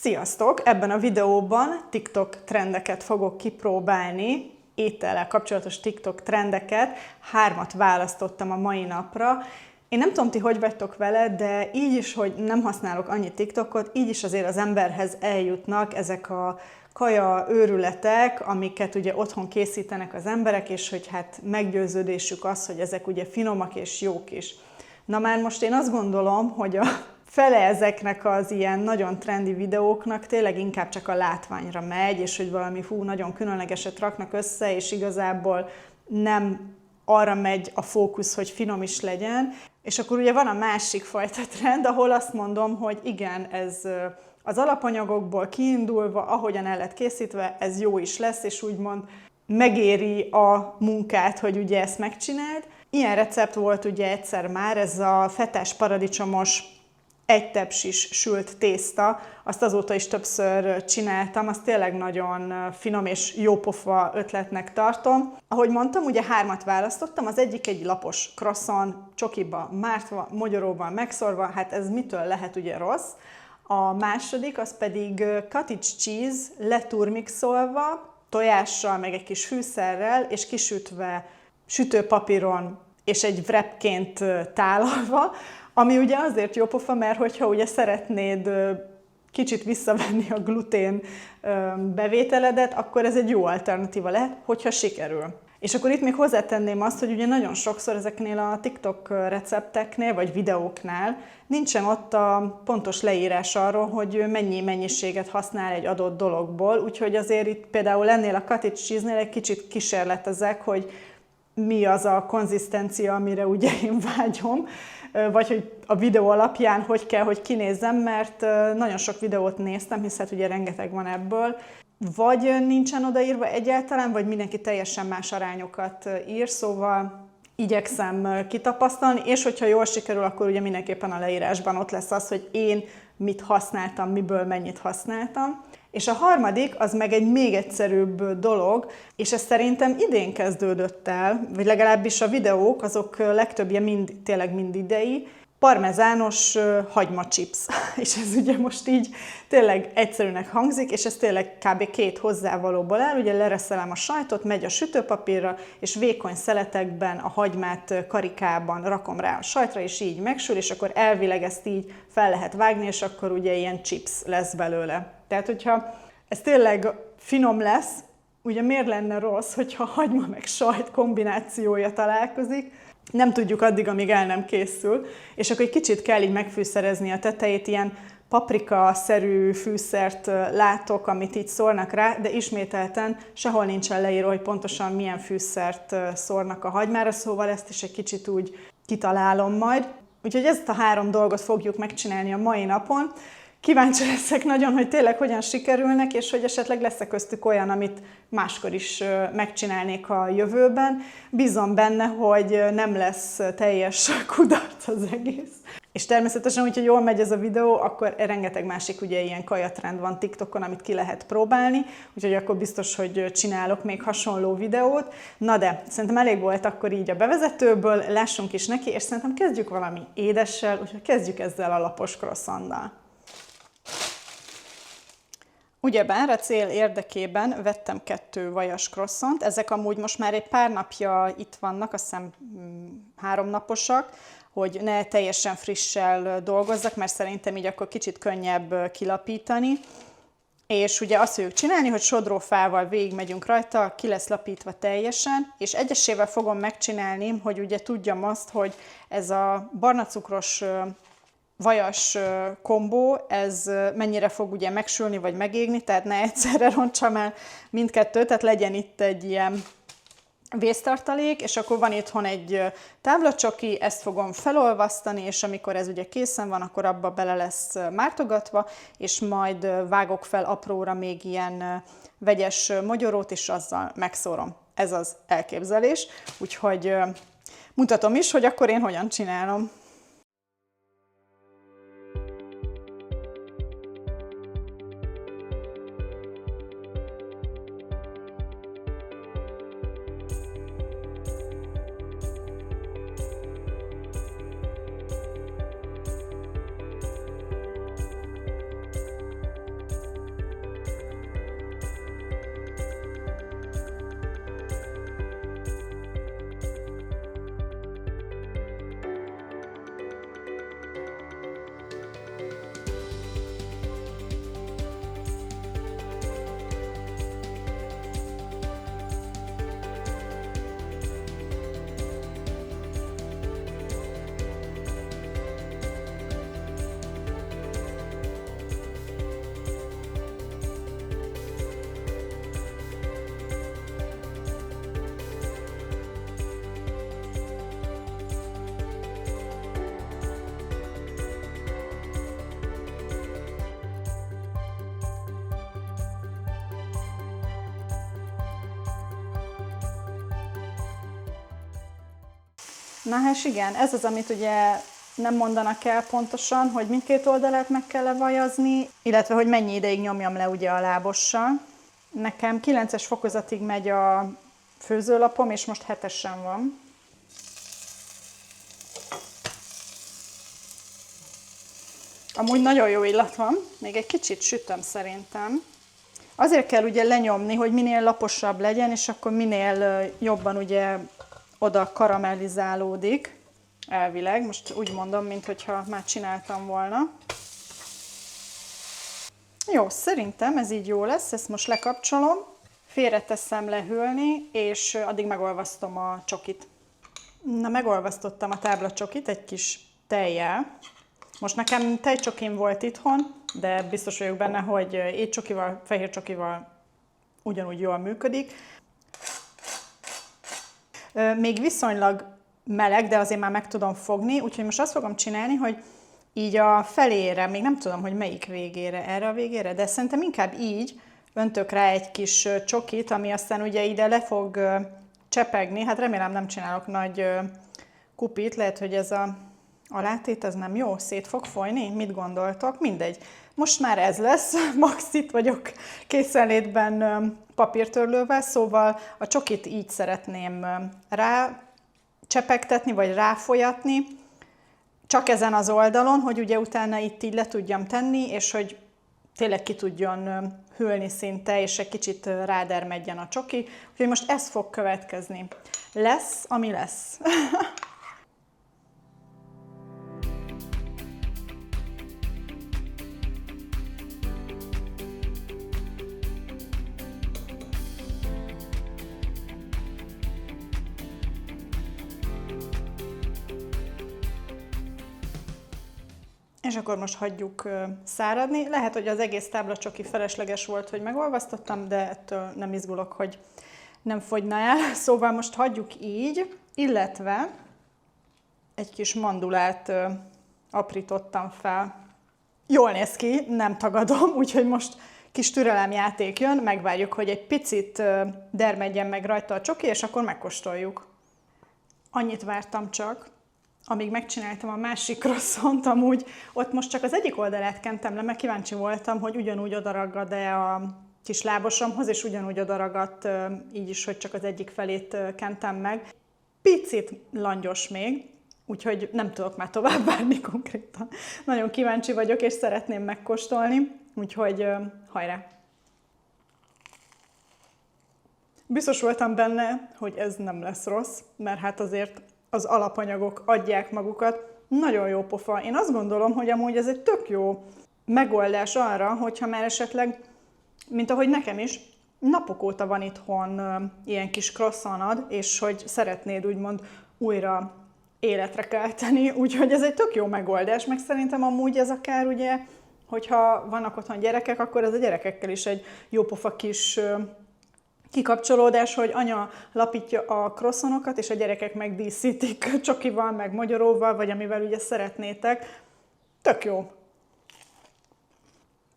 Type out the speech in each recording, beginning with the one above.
Sziasztok! Ebben a videóban TikTok trendeket fogok kipróbálni, étellel kapcsolatos TikTok trendeket. 3 választottam a mai napra. Én nem tudom, ti hogy vagytok vele, de így is, hogy nem használok annyi TikTokot, így is azért az emberhez eljutnak ezek a kaja őrületek, amiket ugye otthon készítenek az emberek, és hogy hát meggyőződésük az, hogy ezek ugye finomak és jók is. Na már most én azt gondolom, hogy a fele ezeknek az ilyen nagyon trendi videóknak tényleg inkább csak a látványra megy, és hogy valami nagyon különlegeset raknak össze, és igazából nem arra megy a fókusz, hogy finom is legyen. És akkor ugye van a másik fajta trend, ahol azt mondom, hogy igen, ez az alapanyagokból kiindulva, ahogyan el lett készítve, ez jó is lesz, és úgymond megéri a munkát, hogy ugye ezt megcsináld. Ilyen recept volt ugye egyszer már, ez a fetás paradicsomos egy tepsis sült tészta, azt azóta is többször csináltam, azt tényleg nagyon finom és jópofa ötletnek tartom. Ahogy mondtam, ugye 3 választottam, az egyik egy lapos croissant, csokiba mártva, mogyoróval megszorva, hát ez mitől lehet ugye rossz. A második, az pedig cottage cheese leturmixolva, tojással, meg egy kis fűszerrel, és kisütve sütőpapíron, és egy wrapként tálalva, ami ugye azért jó pofa, mert hogyha ugye szeretnéd kicsit visszavenni a glutén bevételedet, akkor ez egy jó alternatíva lehet, hogyha sikerül. És akkor itt még hozzátenném azt, hogy ugye nagyon sokszor ezeknél a TikTok recepteknél, vagy videóknál nincsen ott a pontos leírás arról, hogy mennyi mennyiséget használ egy adott dologból, úgyhogy azért itt például ennél a cottage cheese-nél egy kicsit kísérletezek, hogy mi az a konzisztencia, amire ugye én vágyom, vagy hogy a videó alapján hogy kell, hogy kinézzem, mert nagyon sok videót néztem, hisz hát ugye rengeteg van ebből, vagy nincsen odaírva egyáltalán, vagy mindenki teljesen más arányokat ír, szóval igyekszem kitapasztalni, és hogyha jól sikerül, akkor ugye mindenképpen a leírásban ott lesz az, hogy én mit használtam, miből mennyit használtam. És a harmadik, az meg egy még egyszerűbb dolog, és ez szerintem idén kezdődött el, vagy legalábbis a videók, azok legtöbbje tényleg mind idei, parmezános hagymachips. És ez ugye most így tényleg egyszerűnek hangzik, és ez tényleg kb. 2 hozzávalóból áll, ugye lereszelem a sajtot, megy a sütőpapírra, és vékony szeletekben a hagymát karikában rakom rá a sajtra, és így megsül, és akkor elvileg ezt így fel lehet vágni, és akkor ugye ilyen chips lesz belőle. Tehát, hogyha ez tényleg finom lesz, ugye miért lenne rossz, hogyha hagyma meg sajt kombinációja találkozik, nem tudjuk addig, amíg el nem készül, és akkor egy kicsit kell így megfűszerezni a tetejét, ilyen paprika-szerű fűszert látok, amit így szórnak rá, de ismételten sehol nincsen leírva, hogy pontosan milyen fűszert szórnak a hagymára, szóval ezt is egy kicsit úgy kitalálom majd. Úgyhogy ezt a 3 dolgot fogjuk megcsinálni a mai napon. Kíváncsi leszek nagyon, hogy tényleg hogyan sikerülnek, és hogy esetleg lesz-e köztük olyan, amit máskor is megcsinálnék a jövőben. Bízom benne, hogy nem lesz teljes kudarc az egész. És természetesen, hogyha jól megy ez a videó, akkor rengeteg másik ugye ilyen kajatrend van TikTokon, amit ki lehet próbálni, úgyhogy akkor biztos, hogy csinálok még hasonló videót. Na de, szerintem elég volt akkor így a bevezetőből, lássunk is neki, és szerintem kezdjük valami édessel, úgyhogy kezdjük ezzel a lapos croissanttal. Ugyebár a cél érdekében vettem 2 vajas croissant, ezek amúgy most már egy pár napja itt vannak, azt hiszem 3 naposak, hogy ne teljesen frissel dolgozzak, mert szerintem így akkor kicsit könnyebb kilapítani. És ugye azt fogjuk csinálni, hogy sodrófával végigmegyünk rajta, ki lesz lapítva teljesen, és egyesével fogom megcsinálni, hogy ugye tudjam azt, hogy ez a barnacukros vajas kombó, ez mennyire fog ugye megsülni vagy megégni, tehát ne egyszerre rontsam el mindkettőt, tehát legyen itt egy ilyen vésztartalék, és akkor van itthon egy táblacsoki, ezt fogom felolvasztani, és amikor ez ugye készen van, akkor abba bele lesz mártogatva, és majd vágok fel apróra még ilyen vegyes mogyorót, és azzal megszórom. Ez az elképzelés, úgyhogy mutatom is, hogy akkor én hogyan csinálom. Na hát igen, ez az, amit ugye nem mondanak el pontosan, hogy mindkét oldalát meg kell levajazni, illetve hogy mennyi ideig nyomjam le ugye a lábossal. Nekem 9-es fokozatig megy a főzőlapom, és most 7-esen van. Amúgy nagyon jó illat van, még egy kicsit sütöm szerintem. Azért kell ugye lenyomni, hogy minél laposabb legyen, és akkor minél jobban ugye oda karamellizálódik, elvileg. Most úgy mondom, mintha már csináltam volna. Jó, szerintem ez így jó lesz, ezt most lekapcsolom, félreteszem lehűlni, és addig megolvasztom a csokit. Na, megolvasztottam a táblacsokit egy kis tejjel. Most nekem tejcsokim volt itthon, de biztos vagyok benne, hogy étcsokival, fehér csokival ugyanúgy jól működik. Még viszonylag meleg, de azért már meg tudom fogni, úgyhogy most azt fogom csinálni, hogy így a felére, még nem tudom, hogy melyik végére, erre a végére, de szerintem inkább így öntök rá egy kis csokit, ami aztán ugye ide le fog csepegni. Hát remélem nem csinálok nagy kupit, lehet, hogy ez a alátét, ez nem jó, szét fog folyni? Mit gondoltok? Mindegy. Most már ez lesz, max itt vagyok készenlétben papírtörlővel, szóval a csokit így szeretném rácsepegtetni, vagy ráfolyatni, csak ezen az oldalon, hogy ugye utána itt így le tudjam tenni, és hogy tényleg ki tudjon hűlni szinte, és egy kicsit rádermedjen a csoki. Úgyhogy most ez fog következni. Lesz, ami lesz. És akkor most hagyjuk száradni. Lehet, hogy az egész táblacsoki felesleges volt, hogy megolvasztottam, de ettől nem izgulok, hogy nem fogyna el. Szóval most hagyjuk így, illetve egy kis mandulát aprítottam fel. Jól néz ki, nem tagadom, úgyhogy most kis türelemjáték jön, megvárjuk, hogy egy picit dermedjen meg rajta a csoki, és akkor megkóstoljuk. Annyit vártam csak, amíg megcsináltam a másik croissant, amúgy ott most csak az egyik oldalát kentem le, mert kíváncsi voltam, hogy ugyanúgy odaragad-e a kis lábosomhoz, és ugyanúgy odaragadt így is, hogy csak az egyik felét kentem meg. Picit langyos még, úgyhogy nem tudok már tovább várni konkrétan. Nagyon kíváncsi vagyok, és szeretném megkóstolni, úgyhogy hajrá! Biztos voltam benne, hogy ez nem lesz rossz, mert hát azért az alapanyagok adják magukat. Nagyon jó pofa. Én azt gondolom, hogy amúgy ez egy tök jó megoldás arra, hogyha már esetleg, mint ahogy nekem is, napok óta van itthon ilyen kis croissantod, és hogy szeretnéd úgymond újra életre kelteni, úgyhogy ez egy tök jó megoldás, meg szerintem amúgy ez akár ugye, hogyha vannak otthon gyerekek, akkor ez a gyerekekkel is egy jó pofa kis kikapcsolódás, hogy anya lapítja a croissantokat, és a gyerekek megdíszítik csokival, meg mogyoróval, vagy amivel ugye szeretnétek. Tök jó.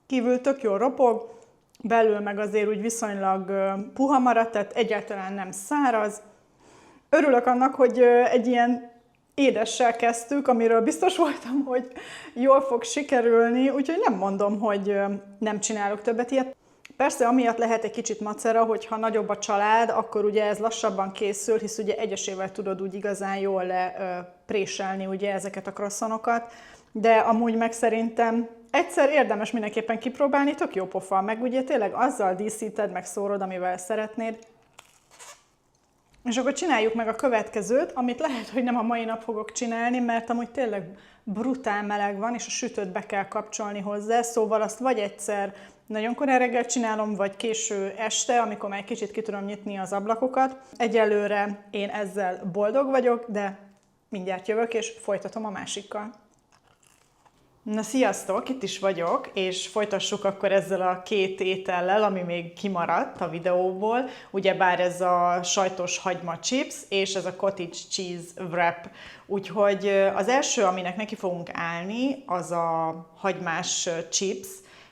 Kívül tök jó ropog, belül meg azért úgy viszonylag puha maradt, tehát egyáltalán nem száraz. Örülök annak, hogy egy ilyen édessel kezdtük, amiről biztos voltam, hogy jól fog sikerülni, úgyhogy nem mondom, hogy nem csinálok többet ilyet. Persze, amiatt lehet egy kicsit macera, hogyha nagyobb a család, akkor ugye ez lassabban készül, hisz ugye egyesével tudod úgy igazán jól lepréselni ugye ezeket a croissantokat, de amúgy meg szerintem egyszer érdemes mindenképpen kipróbálni, tök jó pofa, meg ugye tényleg azzal díszíted, meg szórod, amivel szeretnéd. És akkor csináljuk meg a következőt, amit lehet, hogy nem a mai nap fogok csinálni, mert amúgy tényleg brutál meleg van, és a sütőt be kell kapcsolni hozzá, szóval azt vagy egyszer nagyon korán reggel csinálom, vagy késő este, amikor már egy kicsit ki tudom nyitni az ablakokat. Egyelőre én ezzel boldog vagyok, de mindjárt jövök, és folytatom a másikkal. Na sziasztok, itt is vagyok, és folytassuk akkor ezzel a két étellel, ami még kimaradt a videóból. Ugyebár ez a sajtos hagyma chips, és ez a cottage cheese wrap. Úgyhogy az első, aminek neki fogunk állni, az a hagymás chips,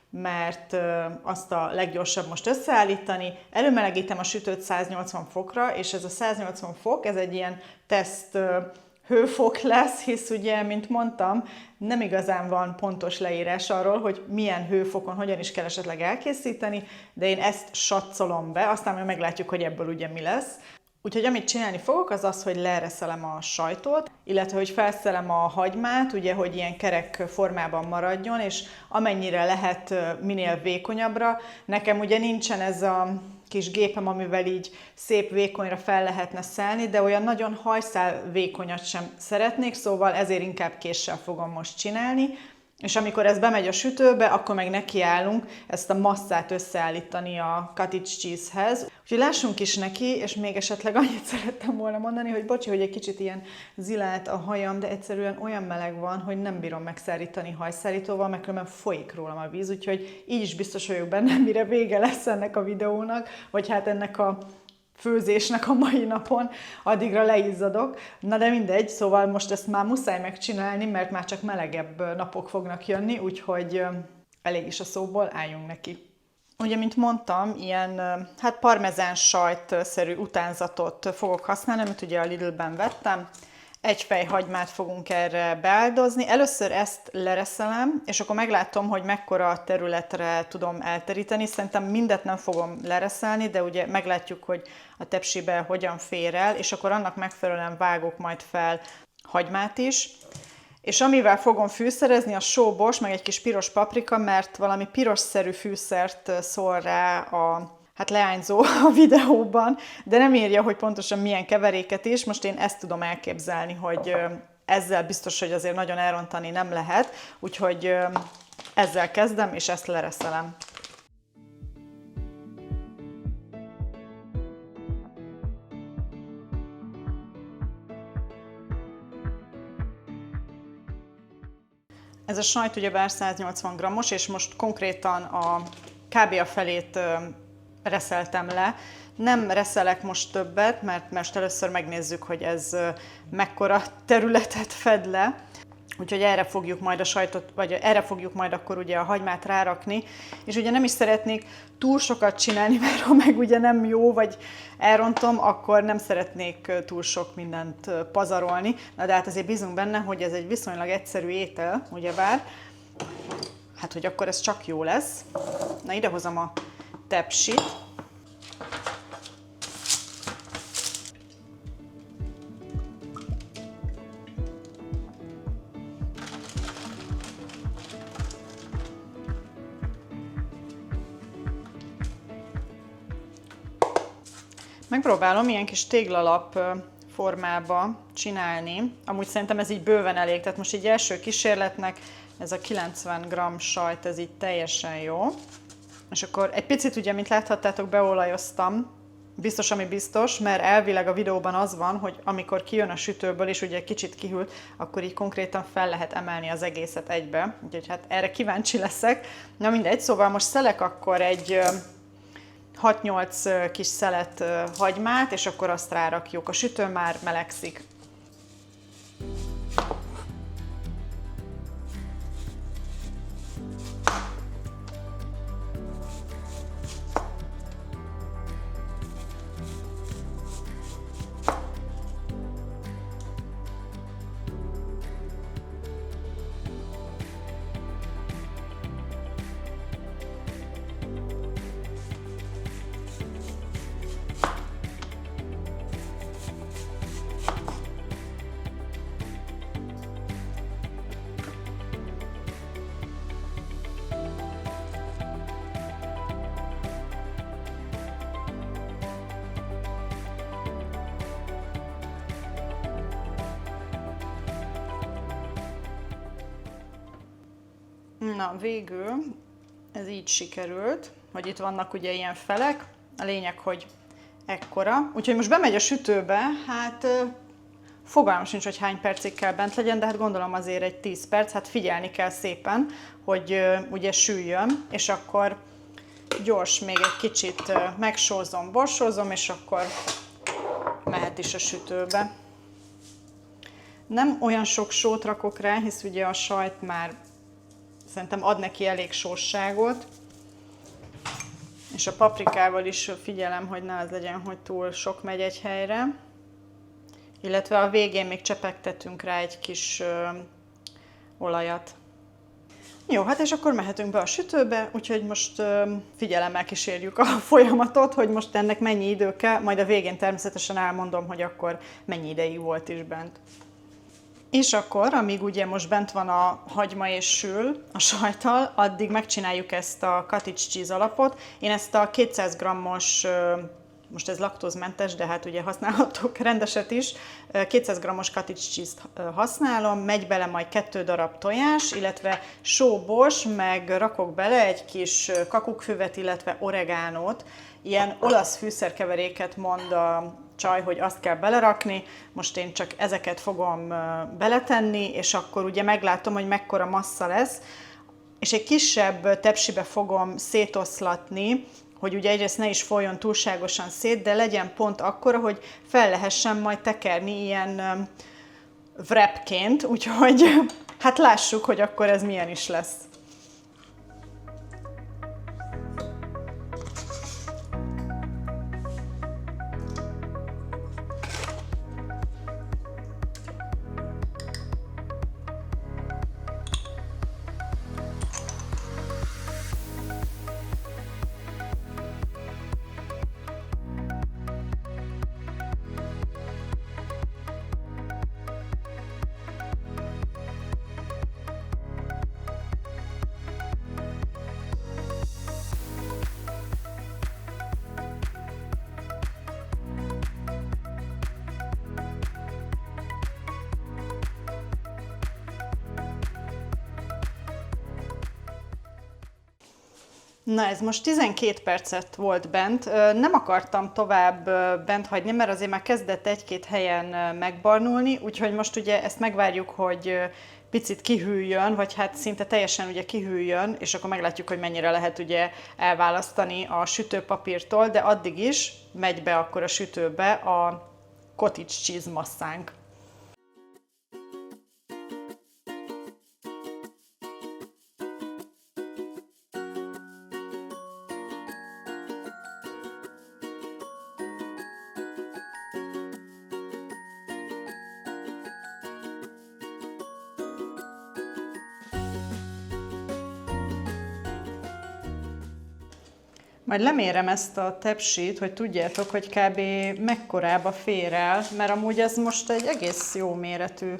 mert azt a leggyorsabb most összeállítani. Előmelegítem a sütőt 180 fokra, és ez a 180 fok, ez egy ilyen teszt hőfok lesz, hisz ugye, mint mondtam, nem igazán van pontos leírás arról, hogy milyen hőfokon hogyan is kell esetleg elkészíteni, de én ezt satszolom be, aztán majd meglátjuk, hogy ebből ugye mi lesz. Úgyhogy amit csinálni fogok, az az, hogy lereszelem a sajtot, illetve hogy felszelem a hagymát, ugye, hogy ilyen kerek formában maradjon, és amennyire lehet minél vékonyabbra. Nekem ugye nincsen ez a kis gépem, amivel így szép vékonyra fel lehetne szelni, de olyan nagyon hajszál vékonyat sem szeretnék, szóval ezért inkább késsel fogom most csinálni. És amikor ez bemegy a sütőbe, akkor meg nekiállunk ezt a masszát összeállítani a cottage cheesehez. Úgyhogy lássunk is neki, és még esetleg annyit szerettem volna mondani, hogy bocsi, hogy egy kicsit ilyen zilált a hajam, de egyszerűen olyan meleg van, hogy nem bírom megszárítani hajszárítóval, mert különben folyik rólam a víz, úgyhogy így is biztos vagyok benne, mire vége lesz ennek a videónak, vagy hát ennek a főzésnek a mai napon, addigra leizzadok. Na de mindegy, szóval most ezt már muszáj megcsinálni, mert már csak melegebb napok fognak jönni, úgyhogy elég is a szóból, álljunk neki. Ugye, mint mondtam, ilyen hát parmezán sajtszerű utánzatot fogok használni, amit ugye a Lidl-ben vettem. Egy fej hagymát fogunk erre beáldozni. Először ezt lereszelem, és akkor meglátom, hogy mekkora területre tudom elteríteni. Szerintem mindet nem fogom lereszelni, de ugye meglátjuk, hogy a tepsibe hogyan fér el, és akkor annak megfelelően vágok majd fel hagymát is. És amivel fogom fűszerezni, a sóbors, meg egy kis piros paprika, mert valami piros-szerű fűszert szól rá a leányzó a videóban, de nem írja, hogy pontosan milyen keveréket is. Most én ezt tudom elképzelni, hogy ezzel biztos, hogy azért nagyon elrontani nem lehet, úgyhogy ezzel kezdem, és ezt lereszelem. Ez a sajt ugyebár 180 g-os, és most konkrétan kb. A felét reszeltem le. Nem reszelek most többet, mert most először megnézzük, hogy ez mekkora területet fed le. Úgyhogy erre fogjuk majd a sajtot, vagy erre fogjuk majd akkor ugye a hagymát rárakni. És ugye nem is szeretnék túl sokat csinálni, mert ha meg ugye nem jó, vagy elrontom, akkor nem szeretnék túl sok mindent pazarolni. Na de hát azért bízunk benne, hogy ez egy viszonylag egyszerű étel, ugyebár. Hát, hogy akkor ez csak jó lesz. Na, idehozom a tepsit. Megpróbálom ilyen kis téglalap formába csinálni. Amúgy szerintem ez így bőven elég, tehát most így első kísérletnek ez a 90 g sajt, ez így teljesen jó. És akkor egy picit ugye, mint láthattátok, beolajoztam, biztos, ami biztos, mert elvileg a videóban az van, hogy amikor kijön a sütőből, és ugye kicsit kihűlt, akkor így konkrétan fel lehet emelni az egészet egybe. Úgyhogy hát erre kíváncsi leszek. Na mindegy, szóval most szelek akkor egy 6-8 kis szelet hagymát, és akkor azt rárakjuk. A sütő már melegszik. Na, végül ez így sikerült, hogy itt vannak ugye ilyen felek, a lényeg, hogy ekkora. Úgyhogy most bemegy a sütőbe, hát fogalmam sincs, hogy hány percig kell bent legyen, de hát gondolom azért egy 10 perc, hát figyelni kell szépen, hogy ugye süljön, és akkor gyors még egy kicsit megsózom, borsózom, és akkor mehet is a sütőbe. Nem olyan sok sót rakok rá, hisz ugye a sajt már szerintem ad neki elég sósságot, és a paprikával is figyelem, hogy ne az legyen, hogy túl sok megy egy helyre. illetve a végén még csepegtetünk rá egy kis olajat. Jó, hát és akkor mehetünk be a sütőbe, úgyhogy most figyelemmel kísérjük a folyamatot, hogy most ennek mennyi idő kell, majd a végén természetesen elmondom, hogy akkor mennyi ideig volt is bent. És akkor, amíg ugye most bent van a hagyma és sül a sajttal, addig megcsináljuk ezt a cottage cheese alapot. Én ezt a 200 g-os, most ez laktózmentes, de hát ugye használhatok rendeset is, 200 g-os cottage cheese-t használom, megy bele majd 2 darab tojás, illetve sóbors, meg rakok bele egy kis kakukkfüvet, illetve oregánót. Ilyen olasz fűszerkeveréket mond a csaj, hogy azt kell belerakni, most én csak ezeket fogom beletenni, és akkor ugye meglátom, hogy mekkora massza lesz, és egy kisebb tepsibe fogom szétoszlatni, hogy ugye egyrészt ne is folyjon túlságosan szét, de legyen pont akkora, hogy fel lehessen majd tekerni ilyen wrapként, úgyhogy hát lássuk, hogy akkor ez milyen is lesz. Na ez most 12 percet volt bent, nem akartam tovább bent hagyni, mert azért már kezdett egy-két helyen megbarnulni, úgyhogy most ugye ezt megvárjuk, hogy picit kihűljön, vagy hát szinte teljesen ugye kihűljön, és akkor meglátjuk, hogy mennyire lehet ugye elválasztani a sütőpapírtól, de addig is megy be akkor a sütőbe a cottage cheese masszánk. Majd lemérem ezt a tepsit, hogy tudjátok, hogy kb. Mekkorába fér el, mert amúgy ez most egy egész jó méretű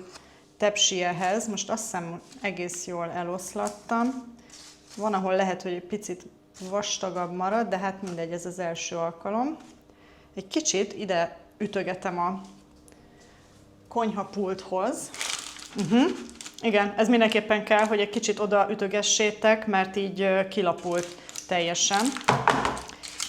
tepsi ehhez. Most azt hiszem egész jól eloszlattam. Van, ahol lehet, hogy egy picit vastagabb marad, de hát mindegy, ez az első alkalom. Egy kicsit ide ütögetem a konyhapulthoz. Igen, ez mindenképpen kell, hogy egy kicsit oda ütögessétek, mert így kilapult teljesen.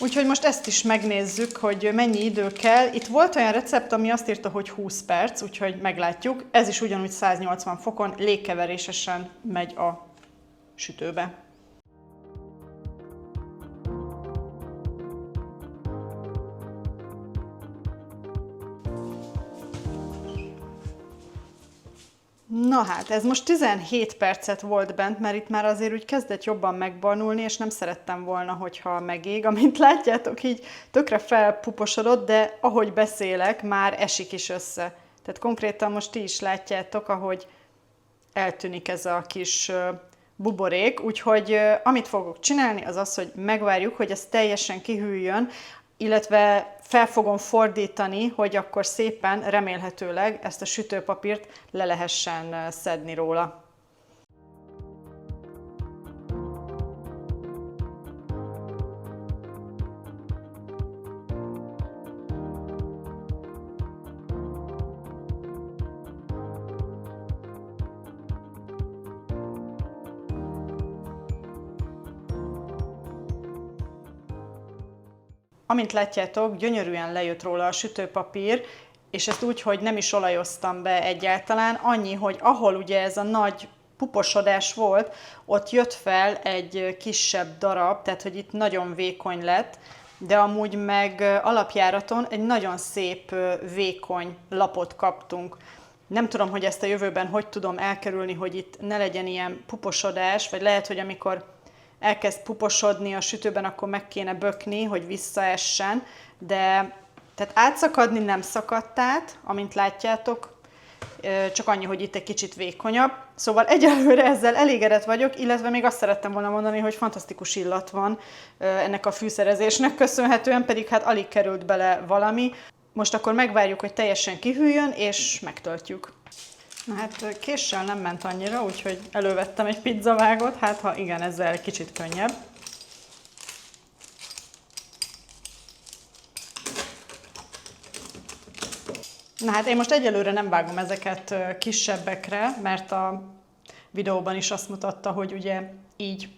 Úgyhogy most ezt is megnézzük, hogy mennyi idő kell. Itt volt olyan recept, ami azt írta, hogy 20 perc, úgyhogy meglátjuk. Ez is ugyanúgy 180 fokon légkeverésesen megy a sütőbe. Na hát, ez most 17 percet volt bent, mert itt már azért úgy kezdett jobban megbarnulni, és nem szerettem volna, hogyha megég. Amint látjátok, így tökre felpuposodott, de ahogy beszélek, már esik is össze. Tehát konkrétan most ti is látjátok, ahogy eltűnik ez a kis buborék. Úgyhogy amit fogok csinálni, az az, hogy megvárjuk, hogy ez teljesen kihűljön, illetve fel fogom fordítani, hogy akkor szépen, remélhetőleg ezt a sütőpapírt le lehessen szedni róla. Amint látjátok, gyönyörűen lejött róla a sütőpapír, és ezt úgy, hogy nem is olajoztam be egyáltalán, annyi, hogy ahol ugye ez a nagy puposodás volt, ott jött fel egy kisebb darab, tehát hogy itt nagyon vékony lett, de amúgy meg alapjáraton egy nagyon szép vékony lapot kaptunk. Nem tudom, hogy ezt a jövőben hogy tudom elkerülni, hogy itt ne legyen ilyen puposodás, vagy lehet, hogy amikor elkezd puposodni a sütőben, akkor meg kéne bökni, hogy visszaessen, de Tehát átszakadni nem szakadt át, amint látjátok, csak annyi, hogy itt egy kicsit vékonyabb. Szóval egyelőre ezzel elégedett vagyok, illetve még azt szerettem volna mondani, hogy fantasztikus illat van ennek a fűszerezésnek köszönhetően, pedig hát alig került bele valami. Most akkor megvárjuk, hogy teljesen kihűljön, és megtöltjük. Na hát késsel nem ment annyira, úgyhogy elővettem egy pizzavágot, hát ha igen, ezzel kicsit könnyebb. Na hát én most egyelőre nem vágom ezeket kisebbekre, mert a videóban is azt mutatta, hogy ugye így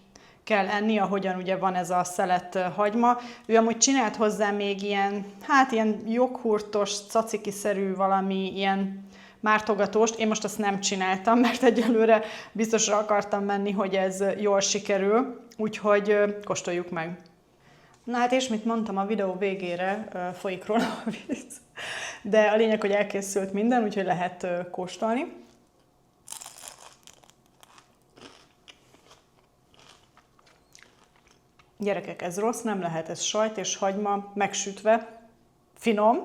kell enni, ahogyan ugye van ez a szelet hagyma. Ő amúgy csinált hozzá még ilyen, hát ilyen joghurtos, caciki-szerű valami ilyen mártogatóst. Én most azt nem csináltam, mert egyelőre biztosra akartam menni, hogy ez jól sikerül, úgyhogy kóstoljuk meg. Na hát és mit mondtam, a videó végére folyik róla a víz. De a lényeg, hogy elkészült minden, úgyhogy lehet kóstolni. Gyerekek, ez rossz, nem lehet, ez sajt és hagyma megsütve, finom.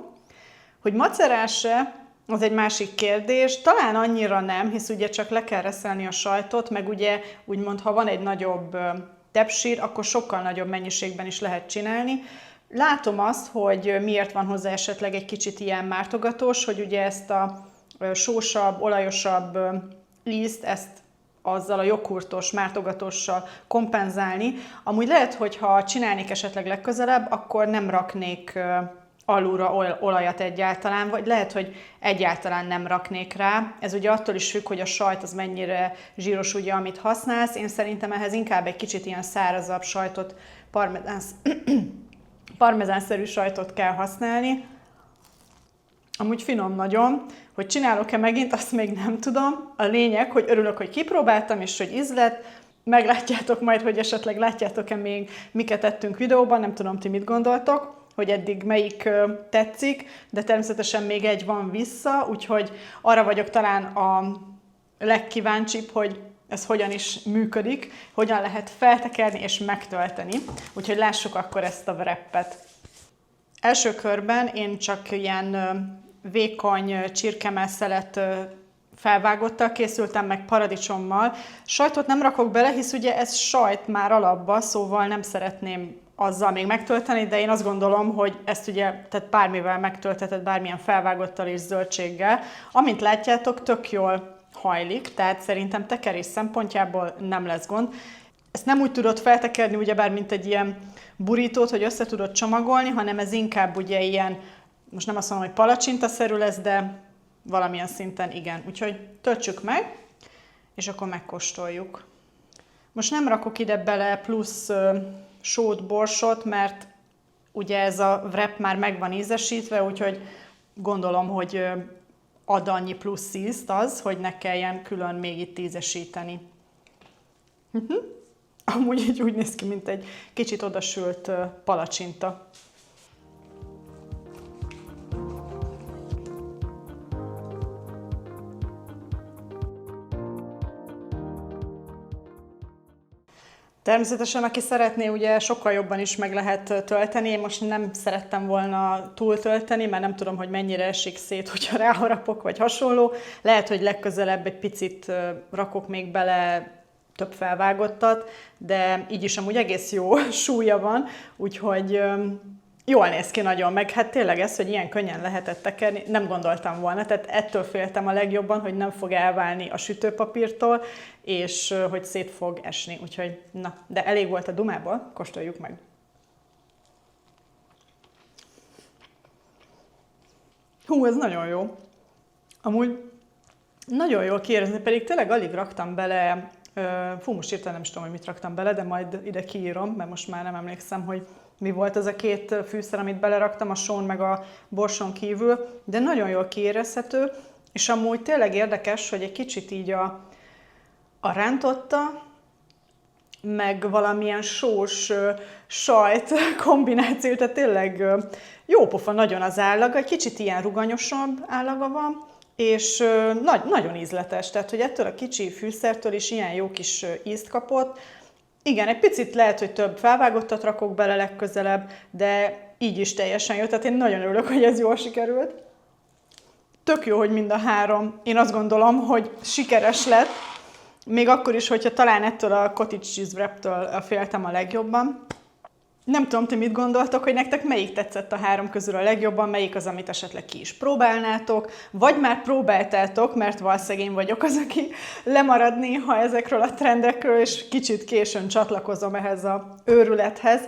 Hogy macerás-e, az egy másik kérdés. Talán annyira nem, hisz ugye csak le kell reszelni a sajtot, meg ugye úgymond, ha van egy nagyobb tepsír, akkor sokkal nagyobb mennyiségben is lehet csinálni. Látom azt, hogy miért van hozzá esetleg egy kicsit ilyen mártogatós, hogy ugye ezt a sósabb, olajosabb ízt, ezt azzal a joghurtos mártogatóssal kompenzálni. Amúgy lehet, hogy ha csinálnék esetleg legközelebb, akkor nem raknék alulra olajat egyáltalán, vagy lehet, hogy egyáltalán nem raknék rá. Ez ugye attól is függ, hogy a sajt az mennyire zsíros, ugye, amit használsz. Én szerintem ehhez inkább egy kicsit ilyen szárazabb sajtot, parmezánszerű sajtot kell használni. Amúgy finom nagyon. Hogy csinálok-e megint, azt még nem tudom. A lényeg, hogy örülök, hogy kipróbáltam, és hogy ízlett. Meglátjátok majd, hogy esetleg látjátok-e még, miket ettünk videóban. Nem tudom, ti mit gondoltok, hogy eddig melyik tetszik, de természetesen még egy van vissza, úgyhogy arra vagyok talán a legkíváncsibb, hogy ez hogyan is működik, hogyan lehet feltekerni és megtölteni. Úgyhogy lássuk akkor ezt a wrappet. Első körben én csak ilyen vékony csirkemelszelet felvágottal készültem, meg paradicsommal. Sajtot nem rakok bele, hisz ugye ez sajt már alapba, szóval nem szeretném azzal még megtölteni, de én azt gondolom, hogy ezt ugye tehát bármivel megtöltheted, bármilyen felvágottal és zöldséggel. Amint látjátok, tök jól hajlik, tehát szerintem tekerés szempontjából nem lesz gond. Ezt nem úgy tudod feltekerni, ugyebár mint egy ilyen burítót, hogy össze tudod csomagolni, hanem ez inkább ugye ilyen, most nem azt mondom, hogy palacsintaszerű lesz, de valamilyen szinten igen. Úgyhogy töltsük meg, és akkor megkóstoljuk. Most nem rakok ide bele plusz sót, borsot, mert ugye ez a wrap már meg van ízesítve, úgyhogy gondolom, hogy ad annyi plusz ízt az, hogy ne kelljen külön még itt ízesíteni. Amúgy így úgy néz ki, mint egy kicsit odasült palacsinta. Természetesen, aki szeretné, ugye sokkal jobban is meg lehet tölteni. Én most nem szerettem volna túltölteni, mert nem tudom, hogy mennyire esik szét, hogyha ráharapok, vagy hasonló. Lehet, hogy legközelebb egy picit rakok még bele több felvágottat, de így is amúgy egész jó súlya van, úgyhogy jól néz ki nagyon, meg hát tényleg ez, hogy ilyen könnyen lehetett tekerni, nem gondoltam volna, tehát ettől féltem a legjobban, hogy nem fog elválni a sütőpapírtól, és hogy szét fog esni, úgyhogy na, de elég volt a dumából, kóstoljuk meg. Hú, ez nagyon jó. Amúgy nagyon jól kiérezni, pedig tényleg alig raktam bele, most hirtelen nem is tudom, hogy mit raktam bele, de majd ide kiírom, mert most már nem emlékszem, hogy mi volt ez a két fűszer, amit beleraktam, a són meg a borson kívül, de nagyon jól kiérezhető, és amúgy tényleg érdekes, hogy egy kicsit így a rántotta, meg valamilyen sós sajt kombináció, tehát tényleg jó pofa nagyon az állaga, egy kicsit ilyen ruganyosabb állaga van, és nagyon ízletes, tehát hogy ettől a kicsi fűszertől is ilyen jó kis ízt kapott. Igen, egy picit lehet, hogy több felvágottat rakok bele legközelebb, de így is teljesen jó. Tehát én nagyon örülök, hogy ez jól sikerült. Tök jó, hogy mind a 3, én azt gondolom, hogy sikeres lett, még akkor is, hogyha talán ettől a cottage cheese wrap-től féltem a legjobban. Nem tudom, ti mit gondoltok, hogy nektek melyik tetszett a 3 közül a legjobban, melyik az, amit esetleg ki is próbálnátok, vagy már próbáltátok, mert valószínűleg én vagyok az, aki lemarad néha ezekről a trendekről, és kicsit későn csatlakozom ehhez a őrülethez.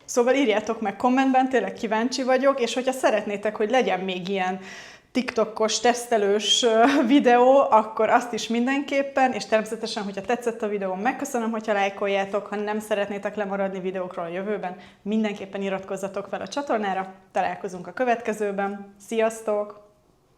Szóval írjátok meg kommentben, tényleg kíváncsi vagyok, és hogyha szeretnétek, hogy legyen még ilyen TikTokos, tesztelős videó, akkor azt is mindenképpen, és természetesen, hogyha tetszett a videóm, megköszönöm, hogyha lájkoljátok, ha nem szeretnétek lemaradni videókról a jövőben, mindenképpen iratkozzatok fel a csatornára, találkozunk a következőben. Sziasztok!